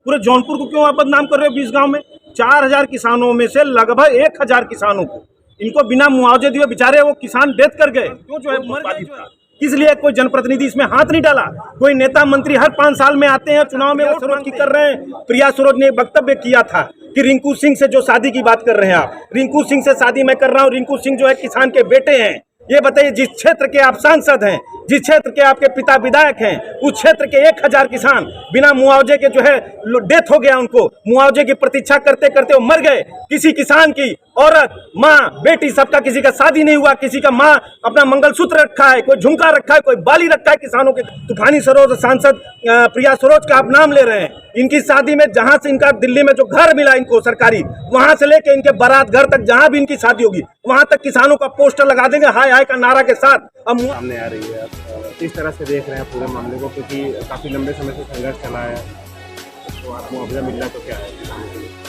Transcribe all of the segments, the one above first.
पूरे जौनपुर को क्यों आप बदनाम कर रहे हो? 20 गांव में 4000 किसानों में से लगभग 1000 किसानों को इनको बिना मुआवजे दिए बेचारे वो किसान डेथ कर गए। क्यों जो है बाधित था? किस लिए कोई जनप्रतिनिधि इसमें हाथ नहीं डाला? कोई नेता मंत्री हर 5 साल में आते हैं, चुनाव में वोट रोज की कर रहे हैं। प्रिया सरोज ने वक्तव्य किया था कि रिंकू सिंह से जो शादी की बात कर रहे हैं आप, रिंकू सिंह से शादी मैं कर रहा हूँ। रिंकू सिंह जो है किसान के बेटे हैं। ये बताइए, जिस क्षेत्र के आप सांसद हैं, जिस क्षेत्र के आपके पिता विधायक हैं, उस क्षेत्र के 1000 किसान बिना मुआवजे के जो है डेथ हो गया। उनको मुआवजे की प्रतीक्षा करते करते वो मर गए। किसी किसान की औरत, माँ, बेटी, सबका किसी का शादी नहीं हुआ। किसी का माँ अपना मंगलसूत्र रखा है, कोई झुमका रखा है, कोई बाली रखा है किसानों के। तूफानी सरोज सांसद प्रिया सरोज का आप नाम ले रहे हैं। इनकी शादी में जहां से इनका दिल्ली में जो घर मिला इनको सरकारी, वहां से लेके इनके बारात घर तक जहां भी इनकी शादी होगी वहां तक किसानों का पोस्टर लगा देंगे हाय हाय का नारा के साथ। अब सामने आ रही है, आप किस तरह से देख रहे हैं पूरे मामले को, क्योंकि काफी लंबे समय से संघर्ष चला है, तो आपको मुआवजा मिल रहा तो क्या है?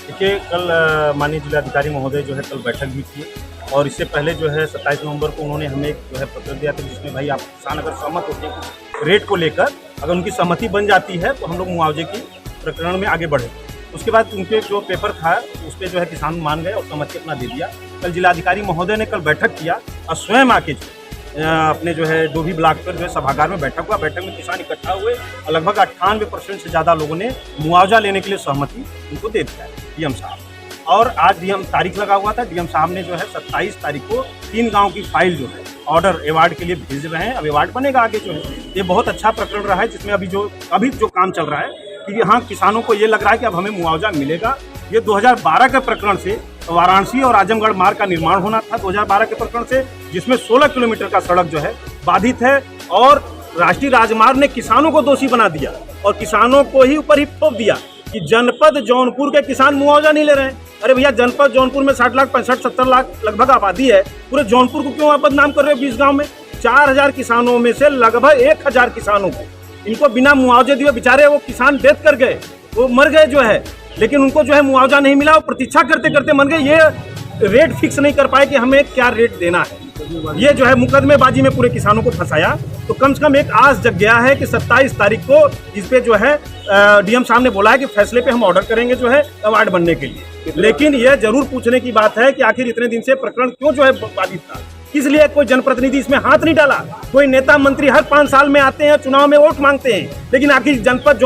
देखिए, कल माननीय जिलाधिकारी महोदय जो है कल बैठक भी की और इससे पहले जो है 27 नवंबर को उन्होंने हमें जो है पत्र दिया था, जिसमें भाई आप किसान अगर सहमत होते हैं रेट को लेकर, अगर उनकी सहमति बन जाती है तो हम लोग मुआवजे की प्रकरण में आगे बढ़े। उसके बाद उनके जो पेपर था उस पर जो है किसान मान गए और सहमति अपना दे दिया। कल जिलाधिकारी महोदय ने कल बैठक किया और स्वयं आके अपने जो है डोभी ब्लॉक पर जो है सभागार में बैठक हुआ। बैठक में किसान इकट्ठा हुए और लगभग 98% से ज़्यादा लोगों ने मुआवजा लेने के लिए सहमति उनको दे दिया है डीएम साहब। और आज डीएम तारीख लगा हुआ था, डीएम साहब ने जो है 27 तारीख को 3 गाँव की फाइल जो है ऑर्डर अवार्ड के लिए भेज रहे हैं। अब अवार्ड बनेगा आगे जो है। ये बहुत अच्छा प्रकरण रहा है, जिसमें अभी जो काम चल रहा है कि हाँ किसानों को ये लग रहा है कि अब हमें मुआवजा मिलेगा। ये 2012 के प्रकरण से वाराणसी और आजमगढ़ मार्ग का निर्माण होना था 2012 के प्रकरण से, जिसमें 16 किलोमीटर का सड़क जो है बाधित है और राष्ट्रीय राजमार्ग ने किसानों को दोषी बना दिया और किसानों को ही ऊपर ही थोप दिया कि जनपद जौनपुर के किसान मुआवजा नहीं ले रहे हैं। अरे भैया, जनपद जौनपुर में 60 लाख 65-70 लाख लगभग आबादी है। पूरे जौनपुर को क्यों आप बदनाम कर रहे हो? 20 गाँव में 4000 किसानों में से लगभग 1000 किसानों को इनको बिना मुआवजे दिए बेचारे वो किसान डेथ कर गए, वो मर गए जो है। लेकिन उनको जो है मुआवजा नहीं मिला, वो प्रतीक्षा करते करते मर गए। ये रेट फिक्स नहीं कर पाए कि हमें क्या रेट देना है। ये जो है मुकदमेबाजी में पूरे किसानों को फंसाया। तो कम से कम एक आस जग गया है कि 27 तारीख को इस पे जो है डीएम साहब ने बोला है कि फैसले पे हम ऑर्डर करेंगे जो है अवार्ड बनने के लिए। लेकिन यह जरूर पूछने की बात है कि आखिर इतने दिन से प्रकरण क्यों जो है बाधित था? किस लिए कोई जनप्रतिनिधि इसमें हाथ नहीं डाला? कोई नेता मंत्री हर 5 साल में आते हैं, चुनाव में वोट मांगते हैं, लेकिन आखिर जनपद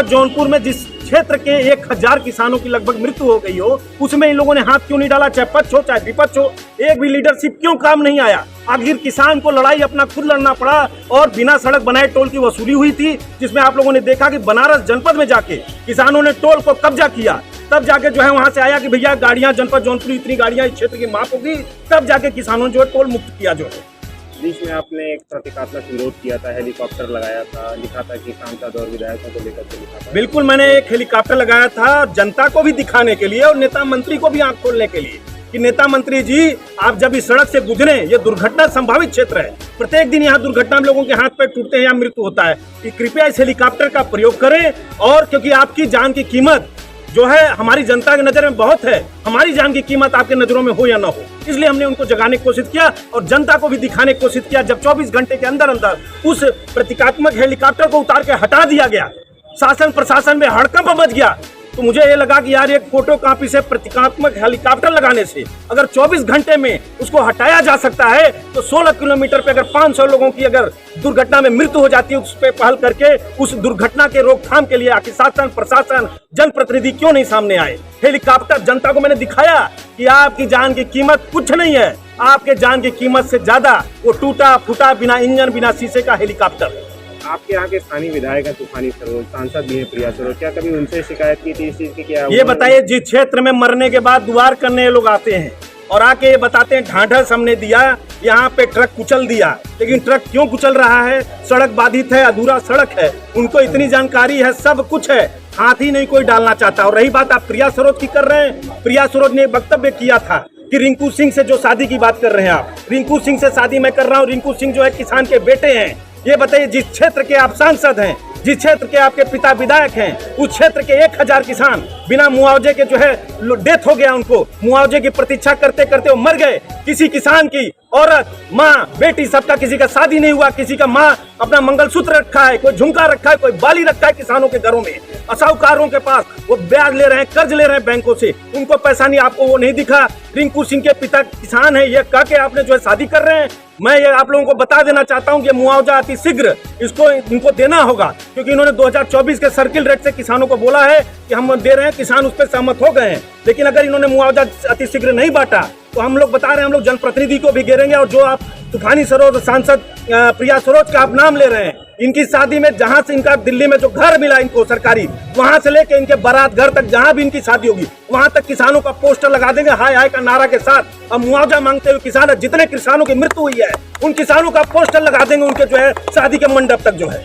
जौनपुर में जिस क्षेत्र के 1000 किसानों की लगभग मृत्यु हो गई हो, उसमें इन लोगों ने हाथ क्यों नहीं डाला? चाहे पक्ष हो चाहे विपक्ष हो, एक भी लीडरशिप क्यों काम नहीं आया? आखिर किसान को लड़ाई अपना खुद लड़ना पड़ा और बिना सड़क बनाए टोल की वसूली हुई थी, जिसमें आप लोगों ने देखा कि बनारस जनपद में जाके किसानों ने टोल को कब्जा किया। तब जाके जो है वहां से आया कि भैया गाड़ियां जनपद जौनपुर इतनी गाड़ियां इस क्षेत्र की माफ होगी, तब जाके किसानों ने जो है टोल मुक्त किया जो है। बीच में आपने एक प्रतीकात्मक विरोध किया था, हेलीकॉप्टर लगाया था, लिखा था कि सांसद और विधायकों को लेकर के लिखा था। बिल्कुल, मैंने एक हेलीकॉप्टर लगाया था जनता को भी दिखाने के लिए और नेता मंत्री को भी आंख खोलने के लिए कि नेता मंत्री जी, आप जब इस सड़क से गुजरे, ये दुर्घटना संभावित क्षेत्र है, प्रत्येक दिन यहाँ दुर्घटना में लोगों के हाथ पैर टूटते हैं या मृत्यु होता है, कि कृपया इस हेलीकॉप्टर का प्रयोग करें। और क्योंकि आपकी जान की कीमत जो है हमारी जनता की नजर में बहुत है, हमारी जान की कीमत आपके नजरों में हो या ना हो, इसलिए हमने उनको जगाने की कोशिश किया और जनता को भी दिखाने की कोशिश किया। जब 24 घंटे के अंदर अंदर उस प्रतीकात्मक हेलीकॉप्टर को उतार के हटा दिया गया, शासन प्रशासन में हड़कंप मच गया, तो मुझे ये लगा कि यार एक फोटो कॉपी से प्रतीकात्मक हेलीकॉप्टर लगाने से अगर 24 घंटे में उसको हटाया जा सकता है, तो 16 किलोमीटर पे अगर 500 लोगों की अगर दुर्घटना में मृत्यु हो जाती है, उस पर पहल करके उस दुर्घटना के रोकथाम के लिए आखिर शासन प्रशासन जनप्रतिनिधि क्यों नहीं सामने आए? हेलीकॉप्टर जनता को मैंने दिखाया कि आपकी जान की कीमत कुछ नहीं है, आपके जान की कीमत से ज्यादा वो टूटा फूटा बिना इंजन बिना शीशे का हेलीकॉप्टर। आपके यहाँ के स्थानीय विधायक है तूफानी सरोज, सांसद भी है प्रिया सरोज, क्या कभी उनसे शिकायत की थी इस चीज की? क्या ये बताइए, जिस क्षेत्र में मरने के बाद द्वार करने लोग आते हैं और आके ये बताते हैं ढांढस हमने दिया, यहाँ पे ट्रक कुचल दिया, लेकिन ट्रक क्यों कुचल रहा है? सड़क बाधित है, अधूरा सड़क है, उनको इतनी जानकारी है, सब कुछ है, हाथ ही नहीं कोई डालना चाहता। और रही बात आप प्रिया सरोज की कर रहे हैं, प्रिया सरोज ने वक्तव्य किया था कि रिंकू सिंह से जो शादी की बात कर रहे हैं आप, रिंकू सिंह से शादी मैं कर रहा हूँ। रिंकू सिंह जो है किसान के बेटे हैं ये बताइए, जिस क्षेत्र के आप सांसद हैं, जिस क्षेत्र के आपके पिता विधायक हैं, उस क्षेत्र के 1000 किसान बिना मुआवजे के जो है डेथ हो गया, उनको मुआवजे की प्रतीक्षा करते करते वो मर गए। किसी किसान की औरत, माँ, बेटी, सबका किसी का शादी नहीं हुआ, किसी का माँ अपना मंगलसूत्र रखा है, कोई झुमका रखा है, कोई बाली रखा है किसानों के घरों में। साहूकारों के पास वो ब्याज ले रहे हैं, कर्ज ले रहे हैं बैंकों से, उनको पैसा नहीं। आपको वो नहीं दिखा रिंकू सिंह के पिता किसान है, ये कह के आपने जो है शादी कर रहे हैं। मैं ये आप लोगों को बता देना चाहता हूं कि मुआवजा अति शीघ्र इनको देना होगा, क्योंकि इन्होंने 2024 के सर्किल रेट से किसानों को बोला है कि हम दे रहे हैं, किसान उस पर सहमत हो गए हैं। लेकिन अगर इन्होंने मुआवजा अति शीघ्र नहीं बांटा तो हम लोग बता रहे हैं, हम लोग जनप्रतिनिधि को भी घेरेंगे। और जो आप तूफानी सरोज सांसद प्रिया सरोज का आप नाम ले रहे हैं, इनकी शादी में जहां से इनका दिल्ली में जो घर मिला इनको सरकारी, वहां से लेके इनके बारात घर तक जहां भी इनकी शादी होगी, वहां तक किसानों का पोस्टर लगा देंगे हाय हाय का नारा के साथ। अब मुआवजा मांगते हुए किसान, जितने किसानों की मृत्यु हुई है उन किसानों का पोस्टर लगा देंगे उनके जो है शादी के मंडप तक जो है।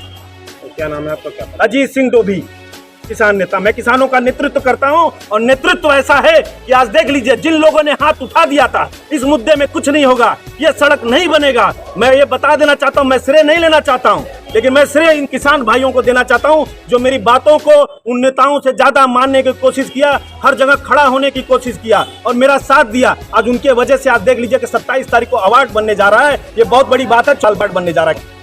तो क्या नाम है आपका? क्या अजीत सिंह डोभी, किसान नेता। मैं किसानों का नेतृत्व करता हूं, और नेतृत्व ऐसा है कि आज देख लीजिए, जिन लोगों ने हाथ उठा दिया था, इस मुद्दे में कुछ नहीं होगा, ये सड़क नहीं बनेगा। मैं ये बता देना चाहता हूं, मैं श्रेय नहीं लेना चाहता हूं, लेकिन मैं श्रेय इन किसान भाइयों को देना चाहता हूं जो मेरी बातों को उन नेताओं से ज्यादा मानने की कोशिश किया, हर जगह खड़ा होने की कोशिश किया और मेरा साथ दिया। आज उनके वजह से आज देख लीजिए कि 27 तारीख को अवार्ड बनने जा रहा है। ये बहुत बड़ी बात है, चाल बनने जा रहा है।